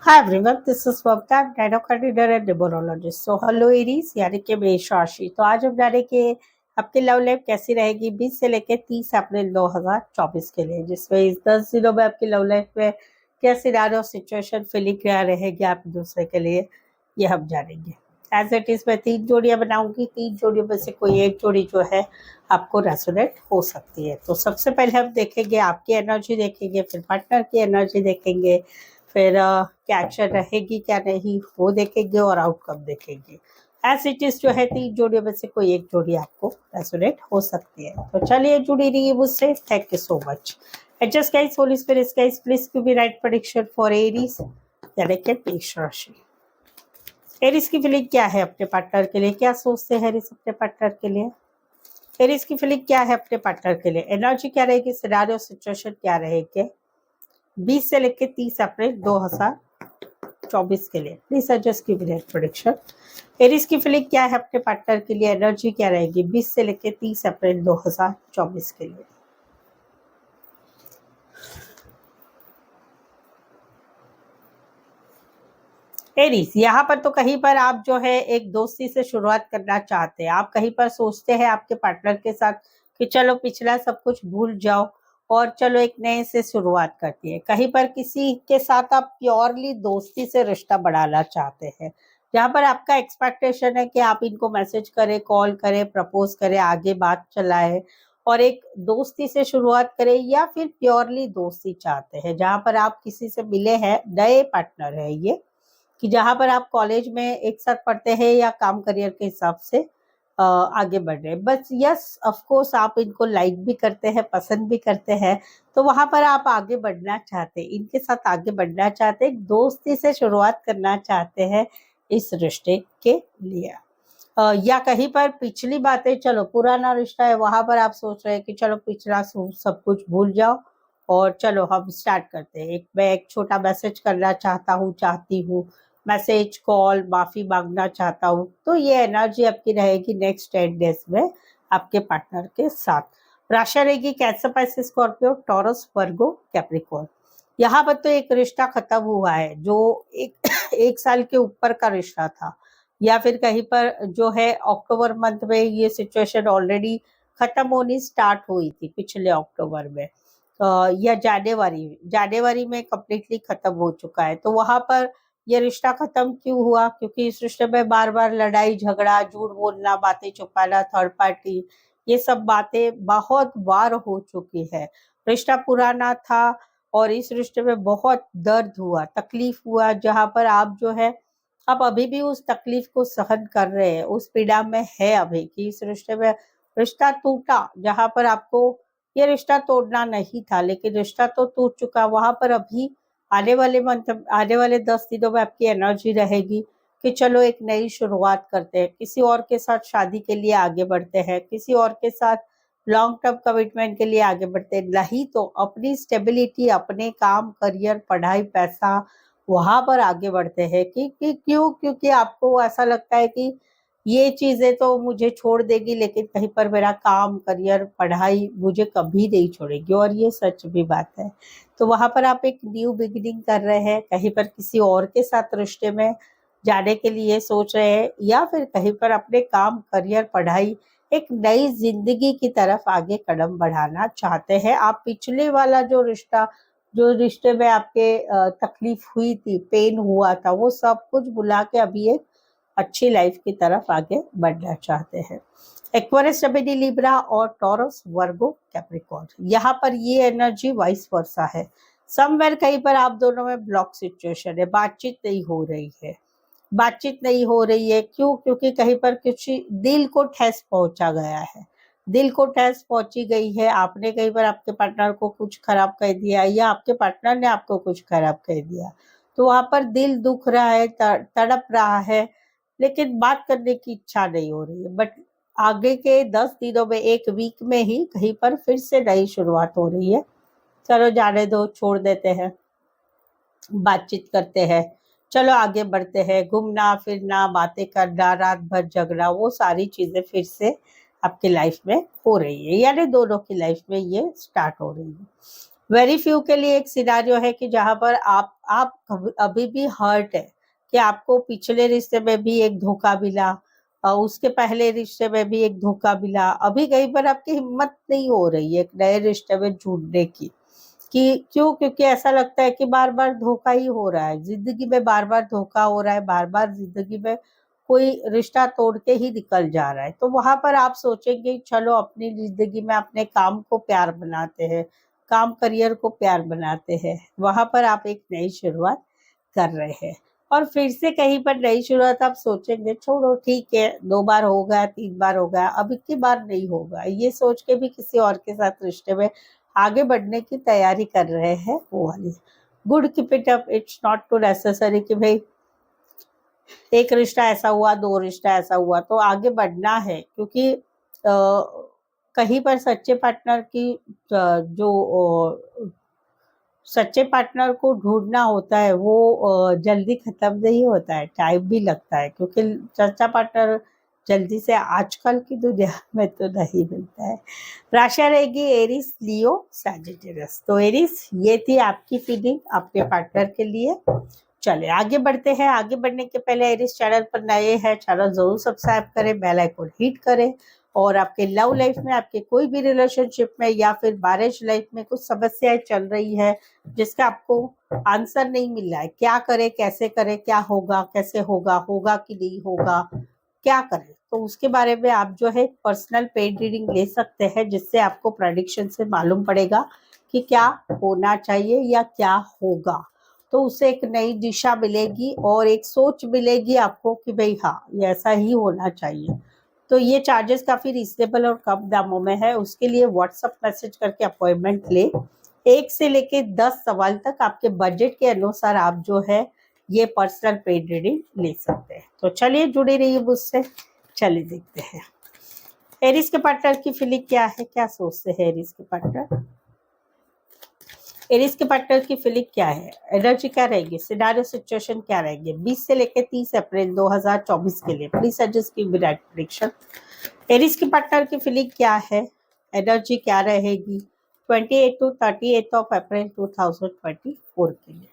Hi everyone, this is Vavta, Gyno Coordinator and Numerologist. So hello Aries, यानी कि मेष राशि। तो आज हम जाने के आपकी लव लाइफ कैसी रहेगी 20 से लेकर 30 अप्रैल 2024 के लिए, जिसमें इस 10 दिनों में आपकी लव लाइफ में क्या सिनारियो सिचुएशन फीलिंग क्या रहेगी आप दूसरे के लिए, ये हम जानेंगे। एज इट इज मैं 3 जोड़ियां बनाऊंगी, 3 जोड़ियों में से कोई एक जोड़ी जो है आपको रेसोनेट हो सकती है। तो सबसे पहले हम देखेंगे आपकी एनर्जी देखेंगे, फिर पार्टनर की एनर्जी देखेंगे, फिर क्या एक्शन रहेगी क्या नहीं वो देखेंगे और आउटकम देखेंगे। एज इट इज जो है 3 जोड़ियों में से कोई एक जोड़ी आपको रेसोनेट हो सकती है। तो चलिए जुड़ी रहिए मुझसे। Thank you so much. Adjust guys, holy spirits guys, please give me right prediction for Aries यानी कि मेष राशि। एरीज की फीलिंग क्या है अपने पार्टनर के लिए, क्या सोचते हैं एरीज अपने पार्टनर के लिए। एरीज की फीलिंग क्या है अपने पार्टनर के लिए, एनर्जी क्या रहेगी, सिनेरियो सिचुएशन क्या रहेगी 20 से लेकर 30 अप्रैल 2024 के लिए। प्लीज एडजस्ट की प्रेडिक्शन। एरीज की फीलिंग क्या है अपने पार्टनर के लिए, एनर्जी क्या रहेगी 20 से लेकर 30 अप्रैल 2024 के लिए। एरीज, यहाँ पर तो कहीं पर आप जो है एक दोस्ती से शुरुआत करना चाहते हैं। आप कहीं पर सोचते हैं आपके पार्टनर के साथ कि चलो पिछला सब कुछ भूल जाओ और चलो एक नए से शुरुआत करती है। कहीं पर किसी के साथ आप प्योरली दोस्ती से रिश्ता बढ़ाना चाहते हैं, जहाँ पर आपका एक्सपेक्टेशन है कि आप इनको मैसेज करें, कॉल करें, प्रपोज करें, आगे बात चलाएं और एक दोस्ती से शुरुआत करें, या फिर प्योरली दोस्ती चाहते हैं जहाँ पर आप किसी से मिले हैं, नए पार्टनर है ये, कि जहाँ पर आप कॉलेज में एक साथ पढ़ते हैं या काम करियर के हिसाब से आगे बढ़ रहे हैं। बस यस ऑफ कोर्स आप इनको लाइक भी करते हैं, पसंद भी करते हैं, तो वहां पर आप आगे बढ़ना चाहते हैं, इनके साथ आगे बढ़ना चाहते हैं, दोस्ती से शुरुआत करना चाहते हैं इस रिश्ते के लिए। या कहीं पर पिछली बातें, चलो पुराना रिश्ता है वहां पर आप सोच रहे हैं कि चलो पिछला सब कुछ भूल जाओ और चलो हम स्टार्ट करते हैं। मैं एक छोटा मैसेज करना चाहता हूँ, चाहती हूँ, मैसेज कॉल माफी मांगना चाहता हूँ। तो ये एनर्जी आपकी रहेगी नेक्स्ट 10 डेज में आपके पार्टनर के साथ। राशि रहेगी कैंसर, पाइसेस, स्कॉर्पियो, टॉरस, वर्गो, कैप्रिकॉर्न। यहाँ पर तो एक रिश्ता खत्म हुआ है जो एक साल के ऊपर का रिश्ता था, या फिर कहीं पर जो है अक्टूबर मंथ में ये सिचुएशन ऑलरेडी खत्म होनी स्टार्ट हुई थी पिछले अक्टूबर में, या जनवरी में कम्प्लीटली खत्म हो चुका है। तो वहां पर ये रिश्ता खत्म क्यों हुआ, क्योंकि इस रिश्ते में बार बार लड़ाई झगड़ा, झूठ बोलना, बातें छुपाना, थर्ड पार्टी, ये सब बातें बहुत बार हो चुकी है। रिश्ता पुराना था और इस रिश्ते में बहुत दर्द हुआ, तकलीफ हुआ, जहां पर आप जो है आप अभी भी उस तकलीफ को सहन कर रहे हैं, उस पीड़ा में है अभी, कि इस रिश्ते में रिश्ता टूटा, जहां पर आपको ये रिश्ता तोड़ना नहीं था लेकिन रिश्ता तो टूट चुका। वहां पर अभी आने वाले 10 दिनों में आपकी एनर्जी रहेगी कि चलो एक नई शुरुआत करते हैं, किसी और के साथ शादी के लिए आगे बढ़ते हैं, किसी और के साथ लॉन्ग टर्म कमिटमेंट के लिए आगे बढ़ते हैं, नहीं तो अपनी स्टेबिलिटी, अपने काम, करियर, पढ़ाई, पैसा, वहां पर आगे बढ़ते हैं। कि क्यों, क्योंकि आपको ऐसा लगता है कि ये चीजें तो मुझे छोड़ देगी लेकिन कहीं पर मेरा काम, करियर, पढ़ाई मुझे कभी नहीं छोड़ेगी, और ये सच भी बात है। तो वहां पर आप एक न्यू बिगिनिंग कर रहे हैं, कहीं पर किसी और के साथ रिश्ते में जाने के लिए सोच रहे हैं, या फिर कहीं पर अपने काम, करियर, पढ़ाई, एक नई जिंदगी की तरफ आगे कदम बढ़ाना चाहते हैं। आप पिछले वाला जो रिश्ते में आपके तकलीफ हुई थी, पेन हुआ था, वो सब कुछ भुला के अभी एक अच्छी लाइफ की तरफ आगे बढ़ना चाहते हैं। एक्वेरियस, जेमिनी, लिब्रा और टॉरस, वर्गो, कैप्रिकॉर्न, यहाँ पर ये एनर्जी वाइस वर्सा है। समवेयर कहीं पर आप दोनों में ब्लॉक सिचुएशन है, बातचीत नहीं हो रही है। बातचीत नहीं हो रही है क्यों, क्योंकि कहीं पर कुछ दिल को ठेस पहुंचा गया है, दिल को ठेस पहुंची गई है। आपने कहीं पर आपके पार्टनर को कुछ खराब कह दिया या आपके पार्टनर ने आपको कुछ खराब कह दिया, तो वहां पर दिल दुख रहा है, तड़प रहा है, लेकिन बात करने की इच्छा नहीं हो रही है। बट आगे के 10 दिनों में, एक वीक में ही कहीं पर फिर से नई शुरुआत हो रही है। चलो जाने दो, छोड़ देते हैं, बातचीत करते हैं, चलो आगे बढ़ते हैं, घूमना फिरना, बातें करना, रात भर जगना, वो सारी चीजें फिर से आपकी लाइफ में हो रही है, यानी दोनों की लाइफ में ये स्टार्ट हो रही है। वेरी फ्यू के लिए एक सिनारियो है कि जहां पर आप अभी भी हर्ट है कि आपको पिछले रिश्ते में भी एक धोखा मिला, उसके पहले रिश्ते में भी एक धोखा मिला, अभी कहीं पर आपकी हिम्मत नहीं हो रही है एक नए रिश्ते में जुड़ने की। कि क्यों? क्योंकि ऐसा लगता है कि बार बार धोखा ही हो रहा है, जिंदगी में बार बार धोखा हो रहा है, बार बार जिंदगी में कोई रिश्ता तोड़ के ही निकल जा रहा है। तो वहां पर आप सोचेंगे चलो अपनी जिंदगी में अपने काम को प्यार बनाते हैं, काम करियर को प्यार बनाते हैं, वहां पर आप एक नई शुरुआत कर रहे हैं। और फिर से कहीं पर नई शुरुआत आप सोचेंगे छोड़ो ठीक है, 2 बार हो गया, 3 बार हो गया, अब इतनी बार नहीं होगा, ये सोच के भी किसी और के साथ रिश्ते में आगे बढ़ने की तैयारी कर रहे हैं वो वाली। Good, keep it up, it's not too necessary कि भाई एक रिश्ता ऐसा हुआ, 2 रिश्ता ऐसा हुआ तो आगे बढ़ना है, क्योंकि कहीं पर सच्चे पार्टनर की जो सच्चे पार्टनर को ढूंढना होता है वो जल्दी खत्म नहीं होता है, टाइम भी लगता है, क्योंकि सच्चा पार्टनर जल्दी से आजकल की दुनिया में तो नहीं मिलता है। राशि रहेगी एरिस, लियो, सैजिटेरियस। तो एरिस, ये थी आपकी फीलिंग अपने पार्टनर के लिए। चले आगे बढ़ते हैं। आगे बढ़ने के पहले एरिस चैनल पर नए हैं, चैनल जरूर सब्सक्राइब करें, बेल आइकन हिट करें। और आपके लव लाइफ में, आपके कोई भी रिलेशनशिप में या फिर मैरिज लाइफ में कुछ समस्याएं चल रही है जिसका आपको आंसर नहीं मिल रहा है, क्या करें, कैसे करें, क्या होगा, कैसे होगा, होगा कि नहीं होगा, क्या करें, तो उसके बारे में आप जो है पर्सनल पेड रीडिंग ले सकते हैं, जिससे आपको प्रेडिक्शन से मालूम पड़ेगा कि क्या होना चाहिए या क्या होगा। तो उससे एक नई दिशा मिलेगी और एक सोच मिलेगी आपको कि भाई हाँ, ये ऐसा ही होना चाहिए। तो ये चार्जेस काफी रीजनेबल और कम दामों में है। उसके लिए व्हाट्सएप मैसेज करके अपॉइंटमेंट ले। 1 से लेके 10 सवाल तक आपके बजट के अनुसार आप जो है ये पर्सनल पेड रीडिंग ले सकते हैं। तो चलिए जुड़े रहिए मुझसे, चलिए देखते हैं एरिस के पार्टनर की फीलिंग क्या है, क्या सोचते हैं एरिस के पार्टनर। एरिस के पार्टनर की फीलिंग क्या है, एनर्जी क्या रहेगी, सिनारियो सिचुएशन क्या रहेगी 20 से लेकर 30 अप्रैल 2024 के लिए। Please suggest give me right prediction. Aries के पार्टनर की फीलिंग क्या है, एनर्जी क्या रहेगी 28 to 38 ऑफ अप्रैल 2024 के लिए।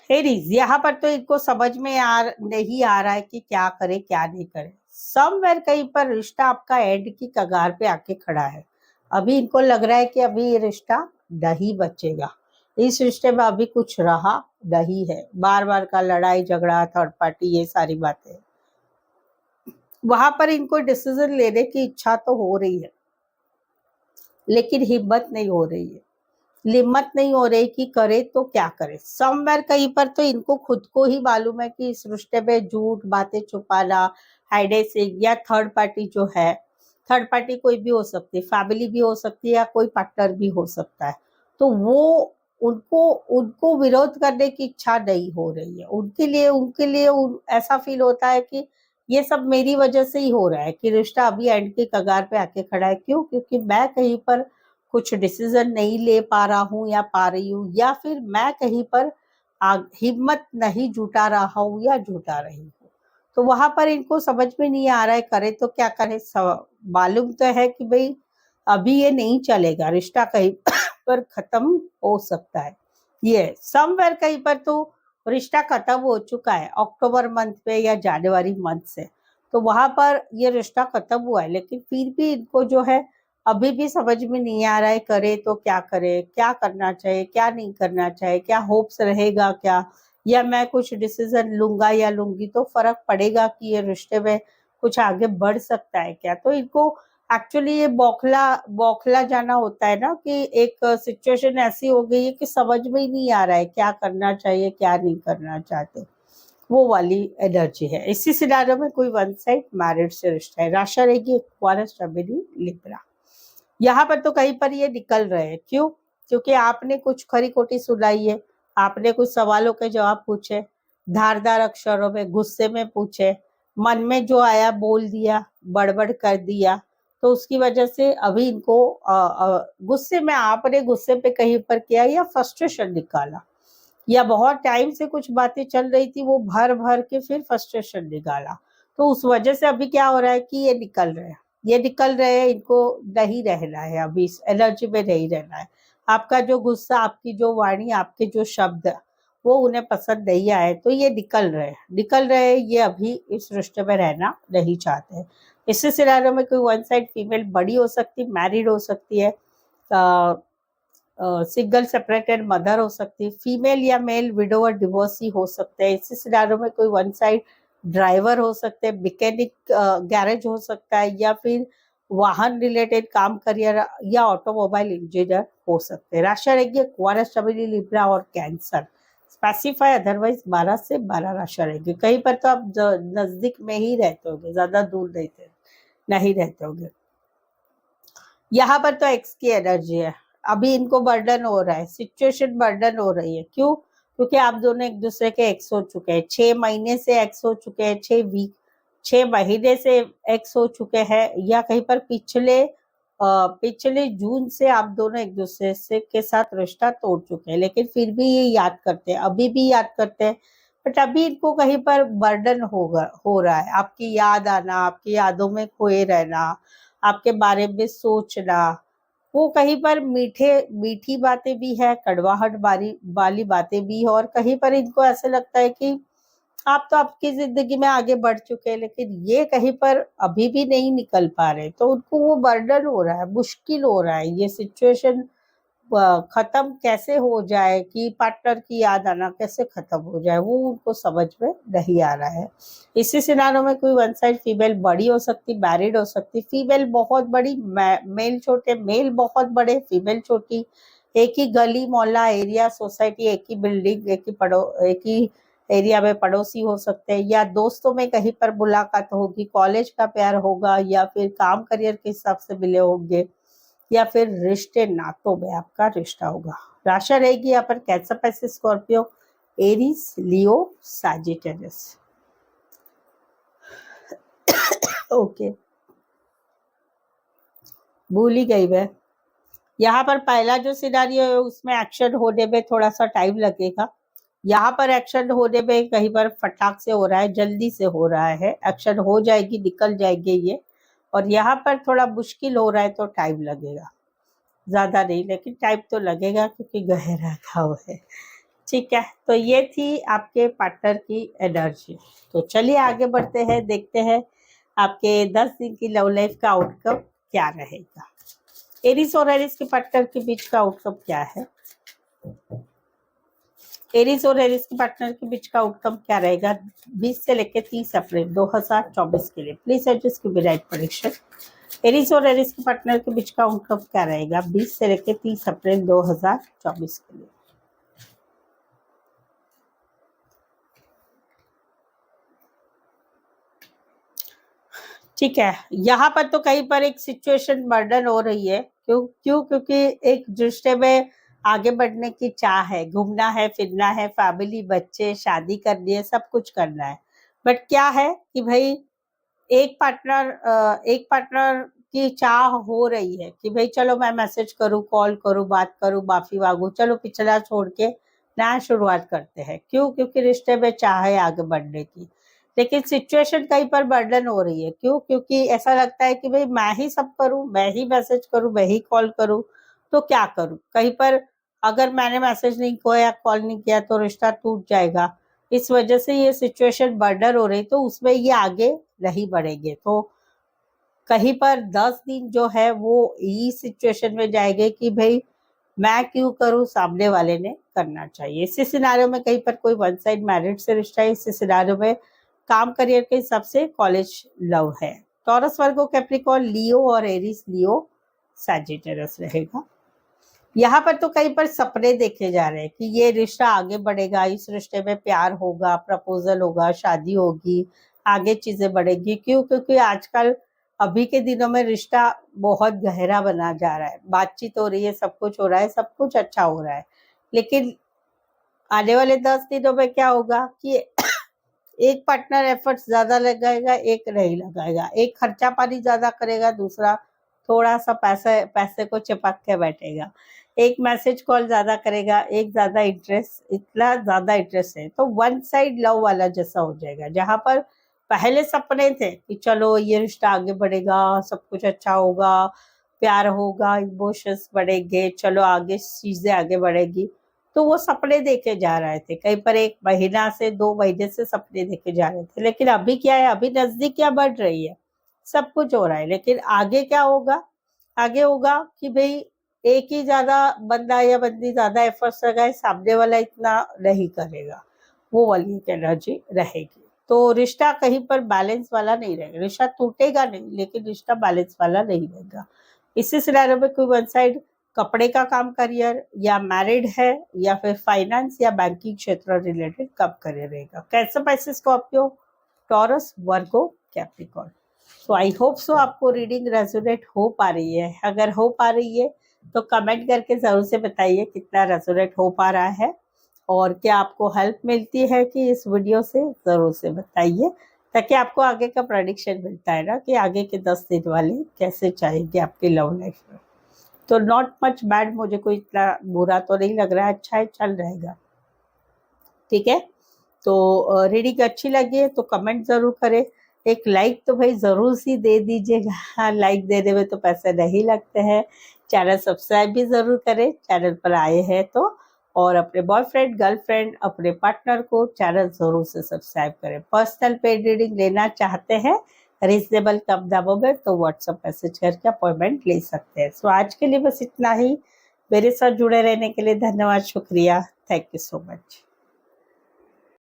एरीज, यहाँ पर तो इनको समझ में नहीं आ रहा है कि क्या करे क्या नहीं करे। समवेयर कहीं पर रिश्ता आपका एंड की कगार पे आके खड़ा है। अभी इनको लग रहा है कि अभी ये रिश्ता नहीं बचेगा, इस रिश्ते में अभी कुछ रहा नहीं है। बार बार का लड़ाई झगड़ा, थर्ड पार्टी, ये सारी बातें। वहां पर इनको डिसीजन लेने की इच्छा तो हो रही है, लेकिन हिम्मत नहीं हो रही है, हिम्मत नहीं हो रही कि करे तो क्या करे। समवेयर कहीं पर तो इनको खुद को ही मालूम है कि इस रिश्ते में झूठ, बातें छुपाना, हाइडेसिंग या थर्ड पार्टी जो है, थर्ड पार्टी कोई भी हो सकती है, फैमिली भी हो सकती है या कोई पार्टनर भी हो सकता है। तो वो उनको उनको विरोध करने की इच्छा नहीं हो रही है। उनके लिए ऐसा फील होता है कि ये सब मेरी वजह से ही हो रहा है कि रिश्ता अभी एंड के कगार पे आके खड़ा है। क्यों? क्योंकि मैं कहीं पर कुछ डिसीजन नहीं ले पा रहा हूँ या पा रही हूँ, या फिर मैं कहीं पर हिम्मत नहीं जुटा रहा हूँ या जुटा रही हूँ। तो वहां पर इनको समझ में नहीं आ रहा है करे तो क्या करे। मालूम तो है कि भाई अभी ये नहीं चलेगा, रिश्ता कहीं पर खत्म हो सकता है। ये समवेयर कहीं पर तो रिश्ता खत्म हो चुका है अक्टूबर मंथ पे या जनवरी मंथ से। तो वहां पर ये रिश्ता खत्म हुआ है, लेकिन फिर भी इनको जो है अभी भी समझ में नहीं आ रहा है करे तो क्या करे, क्या करना चाहिए, क्या नहीं करना चाहिए, क्या होप्स रहेगा क्या, या मैं कुछ डिसीजन लूंगा या लूंगी तो फर्क पड़ेगा कि ये रिश्ते में कुछ आगे बढ़ सकता है क्या। तो इनको एक्चुअली ये बौखला बौखला जाना होता है ना, कि एक सिचुएशन ऐसी हो गई है कि समझ में ही नहीं आ रहा है क्या करना चाहिए, क्या नहीं करना चाहते, वो वाली एनर्जी है। इसी सिनारियो में कोई वन साइड मैरिड से रिश्ता है। राशि रहेगी एक्वारियस, जमिनी, लिब्रा। यहाँ पर तो कहीं पर ये निकल रहे हैं। क्यों? क्योंकि आपने कुछ खरी खोटी सुनाई है, आपने कुछ सवालों के जवाब पूछे, धारदार अक्षरों में गुस्से में पूछे, मन में जो आया बोल दिया, बड़बड़ कर दिया। तो उसकी वजह से अभी इनको गुस्से में, आपने गुस्से पे कहीं पर किया या फ्रस्ट्रेशन निकाला, या बहुत टाइम से कुछ बातें चल रही थी वो भर भर के फिर फ्रस्ट्रेशन निकाला। तो उस वजह से अभी क्या हो रहा है कि ये निकल रहे हैं। ये निकल रहे हैं, इनको नहीं रहना है, अभी इस एनर्जी में नहीं रहना है। आपका जो गुस्सा, आपकी जो वाणी, आपके जो शब्द, वो उन्हें पसंद नहीं आए, तो ये निकल रहे हैं, ये अभी इस रिश्ते में रहना नहीं चाहते हैं। इस सिनारियो में कोई वन साइड फीमेल बड़ी हो सकती, मैरिड हो सकती है, सिंगल सेपरेटेड मदर हो सकती है, फीमेल या मेल विडोवर डिवोर्सी हो सकते हैं। इसी सिनारियो में कोई वन साइड ड्राइवर हो सकते हैं, मैकेनिक गैरेज हो सकता है, या फिर वाहन रिलेटेड काम करियर या ऑटोमोबाइल इंजीनियर हो सकते हैं। राशि रहेगी एक्वारियस, जमिनी, लिब्रा और कैंसर। स्पेसिफाई अदरवाइज 12 से 12 राशि रहेगी। कहीं पर तो आप नजदीक में ही रहते होंगे, ज्यादा दूर नहीं रहते होंगे। यहाँ पर तो एक्स की एनर्जी है, अभी इनको बर्डन हो रहा है, सिचुएशन बर्डन हो रही है। क्यों? क्योंकि आप दोनों एक दूसरे के एक्स हो चुके हैं, 6 महीने से एक्स हो चुके हैं, 6 महीने से एक्स हो चुके हैं, या कहीं पर पिछले जून से आप दोनों एक दूसरे से के साथ रिश्ता तोड़ चुके हैं, लेकिन फिर भी ये याद करते हैं, अभी भी याद करते हैं। बट अभी इनको कहीं पर बर्डन हो रहा है, आपकी याद आना, आपकी यादों में खोए रहना, आपके बारे में सोचना। वो कहीं पर मीठी बातें भी है, कड़वाहट वाली बातें भी है, और कहीं पर इनको ऐसे लगता है कि आप तो आपकी जिंदगी में आगे बढ़ चुके हैं, लेकिन ये कहीं पर अभी भी नहीं निकल पा रहे, तो उनको वो बर्डन हो रहा है, मुश्किल हो रहा है। ये सिचुएशन खत्म कैसे हो जाए, कि पार्टनर की याद आना कैसे खत्म हो जाए, वो उनको समझ में नहीं आ रहा है। इसी सिनारियो में कोई वन साइड फीमेल बड़ी हो सकती, मैरिड हो सकती, फीमेल बहुत बड़ी, मेल छोटे, मेल बहुत बड़े, फीमेल छोटी, एक ही गली मोहल्ला एरिया सोसाइटी, एक ही बिल्डिंग, एक ही एरिया में पड़ोसी हो सकते हैं, या दोस्तों में कहीं पर मुलाकात होगी, कॉलेज का प्यार होगा, या फिर काम करियर के हिसाब से मिले होंगे, या फिर रिश्ते नातों में आपका रिश्ता होगा। राशि रहेगी यहाँ पर कैंसर, पैसे, स्कॉर्पियो, एरीज, लियो, सैजिटेरियस। ओके, भूल ही गई मैं। यहाँ पर पहला जो सिनारियो है उसमें एक्शन होने में थोड़ा सा टाइम लगेगा। यहाँ पर एक्शन होने में कहीं पर फटाक से हो रहा है, जल्दी से हो रहा है, एक्शन हो जाएगी, निकल जाएंगे ये। और यहाँ पर थोड़ा मुश्किल हो रहा है, तो टाइम लगेगा, ज्यादा नहीं, लेकिन टाइम तो लगेगा, क्योंकि गहरा घाव है। ठीक है, तो ये थी आपके पार्टनर की एनर्जी। तो चलिए आगे बढ़ते हैं, देखते हैं आपके 10 दिन की लव लाइफ का आउटकम क्या रहेगा। एरिस और एरिस के पार्टनर के बीच का आउटकम क्या है? एरिस और एरिस के पार्टनर के बीच का आउटकम क्या रहेगा 20 से लेकर 30 अप्रैल 2024 के लिए? प्लीज एडजस्ट की राइट प्रेडिक्शन। एरिस और एरिस के पार्टनर के बीच का आउटकम क्या रहेगा 20 से लेकर 30 अप्रैल 2024 के लिए? ठीक है, यहाँ पर तो कहीं पर एक सिचुएशन बर्डन हो रही है। क्योंकि एक रिश्ते में आगे बढ़ने की चाह है, घूमना है, फिरना है, फैमिली, बच्चे, शादी करनी है, सब कुछ करना है। बट क्या है कि भाई एक पार्टनर की चाह हो रही है कि भाई चलो मैं मैसेज करूँ, कॉल करूँ, बात करूँ, माफी मांगू, चलो पिछला छोड़ के नया शुरुआत करते हैं। क्यों? क्योंकि रिश्ते में चाह है आगे बढ़ने की, लेकिन सिचुएशन कहीं पर बर्डन हो रही है। क्यों? क्योंकि ऐसा लगता है कि भाई मैं ही सब करूं, मैं ही मैसेज करूं, मैं ही कॉल करूं, तो क्या करूं? कहीं पर अगर मैंने मैसेज नहीं किया या कॉल नहीं किया तो रिश्ता टूट जाएगा। इस वजह से ये सिचुएशन बर्डन हो रही, तो उसमें ये आगे नहीं बढ़ेंगे। तो कहीं पर 10 दिन जो है वो इस सिचुएशन में जाएंगे कि भाई मैं क्यों करूं, सामने वाले ने करना चाहिए। इसी सिनारियो में कहीं पर कोई वन साइड मैरिड से रिश्ता है, इसी सिनारियो में काम करियर के हिसाब से कॉलेज लव है। टॉरस, वर्गो, कैप्रिकॉर्न, लियो और एरिस, लियो, सैजिटेरियस रहेगा। यहाँ पर तो कहीं पर सपने देखे जा रहे हैं कि ये रिश्ता आगे बढ़ेगा, इस रिश्ते में प्यार होगा, प्रपोजल होगा, शादी होगी, आगे चीजें बढ़ेगी। क्यों? क्योंकि आजकल अभी के दिनों में रिश्ता बहुत गहरा बना जा रहा है, बातचीत हो रही है, सब कुछ हो रहा है, सब कुछ अच्छा हो रहा है। लेकिन आने वाले 10 दिनों में क्या होगा कि एक पार्टनर एफर्ट्स ज्यादा लगाएगा, एक नहीं लगाएगा, एक खर्चा पानी ज्यादा करेगा, दूसरा थोड़ा सा पैसे को चिपक के बैठेगा, एक मैसेज कॉल ज्यादा करेगा, एक इतना ज्यादा इंटरेस्ट है, तो वन साइड लव वाला जैसा हो जाएगा, जहां पर पहले सपने थे कि चलो ये रिश्ता आगे बढ़ेगा, सब कुछ अच्छा होगा, प्यार होगा, इमोशंस बढ़ेंगे, चलो आगे चीजें आगे बढ़ेगी। तो वो सपने देखे जा रहे थे, कहीं पर 1 महीना से 2 महीने से सपने देखे जा रहे थे। लेकिन अभी क्या है, अभी नजदीकियां बढ़ रही है, सब कुछ हो रहा है। लेकिन आगे क्या होगा, आगे होगा कि भाई एक ही ज्यादा बंदा या बंदी ज्यादा एफर्ट्स लगाए, सामने वाला इतना नहीं करेगा, वो वाली एक एनर्जी रहेगी। तो रिश्ता कहीं पर बैलेंस वाला नहीं रहेगा, रिश्ता टूटेगा नहीं लेकिन रिश्ता बैलेंस वाला नहीं रहेगा। इसी सिनेरियो में कोई वन साइड कपड़े का काम करियर या मैरिड है या फिर फाइनेंस या बैंकिंग क्षेत्र रिलेटेड कब करियर रहेगा। कैसे पैसे Scorpio, taurus, Virgo, Capricorn. So I hope so आपको रीडिंग रेजोनेट हो पा रही है। अगर हो पा रही है तो कमेंट करके जरूर से बताइए कितना रेजोनेट हो पा रहा है और क्या आपको हेल्प मिलती है कि इस वीडियो से, जरूर से बताइए, ताकि आपको आगे का प्रेडिक्शन मिलता है ना कि आगे के 10 दिन वाले कैसे जाएंगे आपकी लव लाइफ में। तो नॉट मच बैड, मुझे कोई इतना बुरा तो नहीं लग रहा है, अच्छा है, चल रहेगा। ठीक है, तो रीडिंग अच्छी लगी है तो कमेंट जरूर करें, एक लाइक तो भाई जरूर सी दे दीजिएगा। लाइक देने में तो पैसे नहीं लगते हैं। चैनल सब्सक्राइब भी जरूर करें चैनल पर आए हैं तो, और अपने बॉयफ्रेंड, गर्लफ्रेंड, अपने पार्टनर को चैनल जरूर से सब्सक्राइब करें। पर्सनल पेड रीडिंग लेना चाहते हैं रीजनेबल कम दामों में तो व्हाट्सएप मैसेज करके अपॉइंटमेंट ले सकते हैं। सो आज के लिए बस इतना ही। मेरे साथ जुड़े रहने के लिए धन्यवाद, शुक्रिया, थैंक यू सो मच।